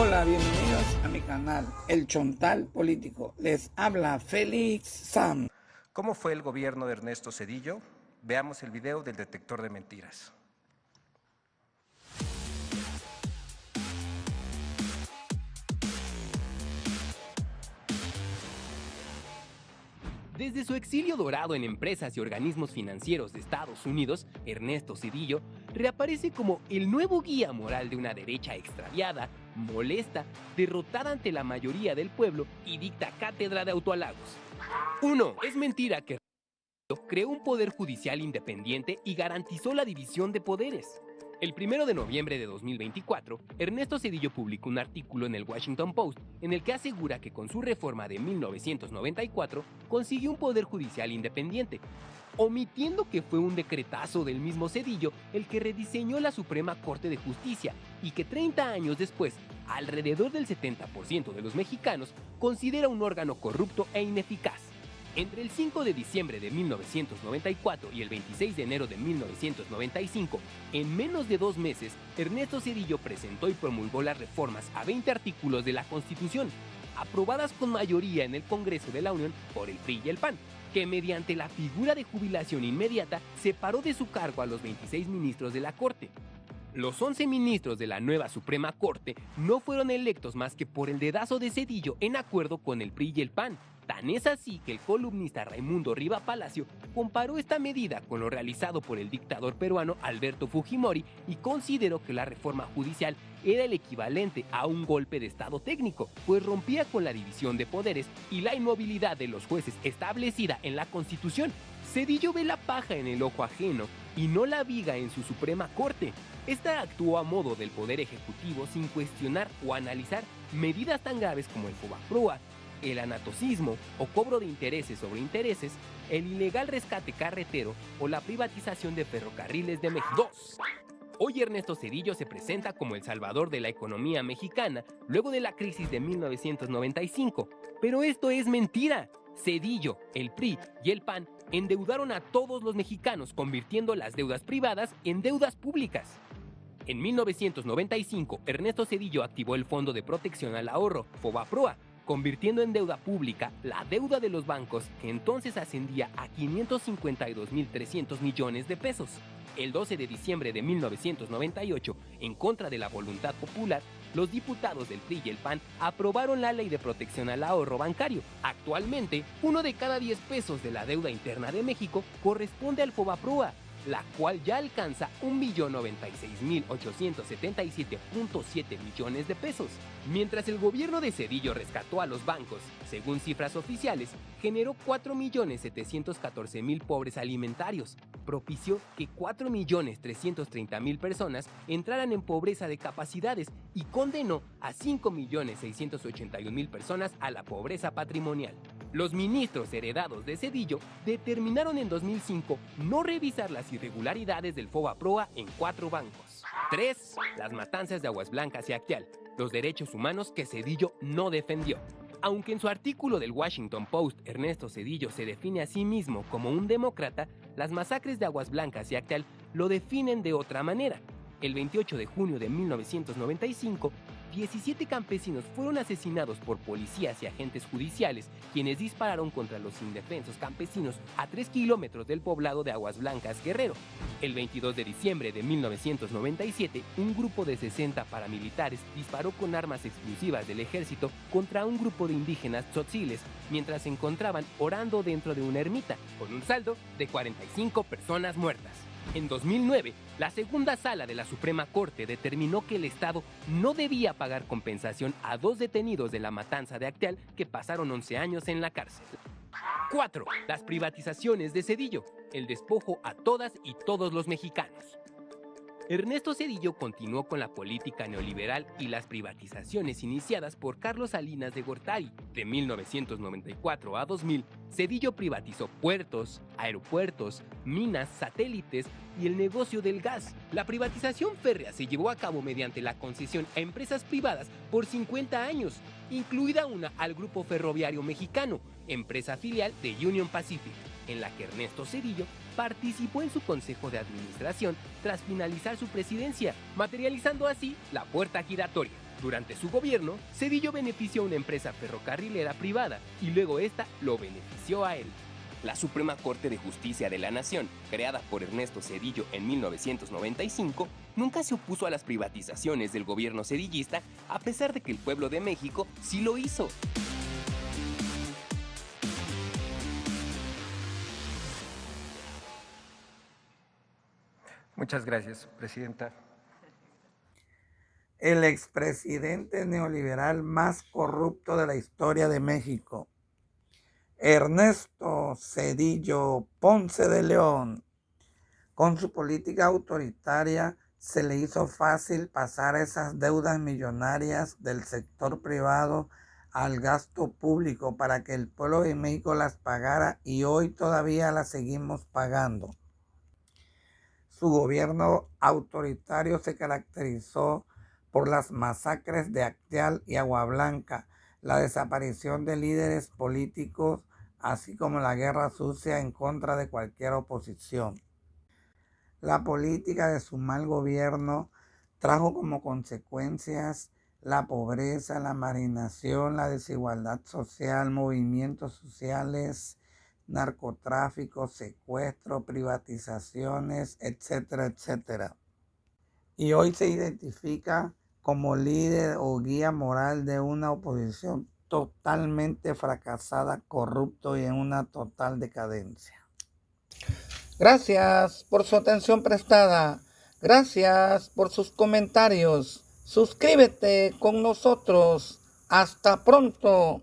Hola, bienvenidos a mi canal, El Chontal Político. Les habla Félix Sam. ¿Cómo fue el gobierno de Ernesto Zedillo? Veamos el video del detector de mentiras. Desde su exilio dorado en empresas y organismos financieros de Estados Unidos, Ernesto Zedillo reaparece como el nuevo guía moral de una derecha extraviada, molesta, derrotada ante la mayoría del pueblo y dicta cátedra de autohalagos. 1. Es mentira que Zedillo creó un poder judicial independiente y garantizó la división de poderes. El 1 de noviembre de 2024, Ernesto Zedillo publicó un artículo en el Washington Post en el que asegura que con su reforma de 1994 consiguió un poder judicial independiente, omitiendo que fue un decretazo del mismo Zedillo el que rediseñó la Suprema Corte de Justicia y que 30 años después, alrededor del 70% de los mexicanos considera un órgano corrupto e ineficaz. Entre el 5 de diciembre de 1994 y el 26 de enero de 1995, en menos de 2 meses, Ernesto Zedillo presentó y promulgó las reformas a 20 artículos de la Constitución, aprobadas con mayoría en el Congreso de la Unión por el PRI y el PAN, que mediante la figura de jubilación inmediata separó de su cargo a los 26 ministros de la Corte. Los 11 ministros de la nueva Suprema Corte no fueron electos más que por el dedazo de Zedillo en acuerdo con el PRI y el PAN. Tan es así que el columnista Raimundo Riva Palacio comparó esta medida con lo realizado por el dictador peruano Alberto Fujimori y consideró que la reforma judicial era el equivalente a un golpe de estado técnico, pues rompía con la división de poderes y la inmovilidad de los jueces establecida en la Constitución. Zedillo ve la paja en el ojo ajeno y no la viga en su Suprema Corte. Esta actuó a modo del Poder Ejecutivo sin cuestionar o analizar medidas tan graves como el FOBAPROA, el anatocismo o cobro de intereses sobre intereses, el ilegal rescate carretero o la privatización de ferrocarriles de México. 2. Hoy Ernesto Zedillo se presenta como el salvador de la economía mexicana luego de la crisis de 1995, pero esto es mentira. Zedillo, el PRI y el PAN endeudaron a todos los mexicanos convirtiendo las deudas privadas en deudas públicas. En 1995, Ernesto Zedillo activó el Fondo de Protección al Ahorro, FOBAPROA, convirtiendo en deuda pública la deuda de los bancos, que entonces ascendía a 552.300 millones de pesos. El 12 de diciembre de 1998, en contra de la voluntad popular, los diputados del PRI y el PAN aprobaron la Ley de Protección al Ahorro Bancario. Actualmente, 1 de cada 10 pesos de la deuda interna de México corresponde al FOBAPROA, la cual ya alcanza 1.096.877.7 millones de pesos. Mientras el gobierno de Zedillo rescató a los bancos, según cifras oficiales, generó 4.714.000 pobres alimentarios, propició que 4.330.000 personas entraran en pobreza de capacidades y condenó a 5.681.000 personas a la pobreza patrimonial. Los ministros heredados de Zedillo determinaron en 2005 no revisar las irregularidades del FOBAPROA en 4 bancos. 3. Las matanzas de Aguas Blancas y Acteal, los derechos humanos que Zedillo no defendió. Aunque en su artículo del Washington Post Ernesto Zedillo se define a sí mismo como un demócrata, las masacres de Aguas Blancas y Acteal lo definen de otra manera. El 28 de junio de 1995, 17 campesinos fueron asesinados por policías y agentes judiciales, quienes dispararon contra los indefensos campesinos a 3 kilómetros del poblado de Aguas Blancas, Guerrero. El 22 de diciembre de 1997, un grupo de 60 paramilitares disparó con armas explosivas del ejército contra un grupo de indígenas tzotziles, mientras se encontraban orando dentro de una ermita, con un saldo de 45 personas muertas. En 2009, la segunda sala de la Suprema Corte determinó que el Estado no debía pagar compensación a 2 detenidos de la matanza de Acteal que pasaron 11 años en la cárcel. 4. Las privatizaciones de Zedillo, el despojo a todas y todos los mexicanos. Ernesto Zedillo continuó con la política neoliberal y las privatizaciones iniciadas por Carlos Salinas de Gortari. De 1994 a 2000, Zedillo privatizó puertos, aeropuertos, minas, satélites y el negocio del gas. La privatización férrea se llevó a cabo mediante la concesión a empresas privadas por 50 años, incluida una al Grupo Ferroviario Mexicano, empresa filial de Union Pacific, en la que Ernesto Zedillo participó en su consejo de administración tras finalizar su presidencia, materializando así la puerta giratoria. Durante su gobierno, Zedillo benefició a una empresa ferrocarrilera privada y luego esta lo benefició a él. La Suprema Corte de Justicia de la Nación, creada por Ernesto Zedillo en 1995, nunca se opuso a las privatizaciones del gobierno zedillista, a pesar de que el pueblo de México sí lo hizo. Muchas gracias, Presidenta. El expresidente neoliberal más corrupto de la historia de México, Ernesto Zedillo Ponce de León. Con su política autoritaria se le hizo fácil pasar esas deudas millonarias del sector privado al gasto público para que el pueblo de México las pagara, y hoy todavía las seguimos pagando. Su gobierno autoritario se caracterizó por las masacres de Acteal y Agua Blanca, la desaparición de líderes políticos, así como la guerra sucia en contra de cualquier oposición. La política de su mal gobierno trajo como consecuencias la pobreza, la marginación, la desigualdad social, movimientos sociales, narcotráfico, secuestro, privatizaciones, etcétera, etcétera. Y hoy se identifica como líder o guía moral de una oposición totalmente fracasada, corrupto y en una total decadencia. Gracias por su atención prestada. Gracias por sus comentarios. Suscríbete con nosotros. Hasta pronto.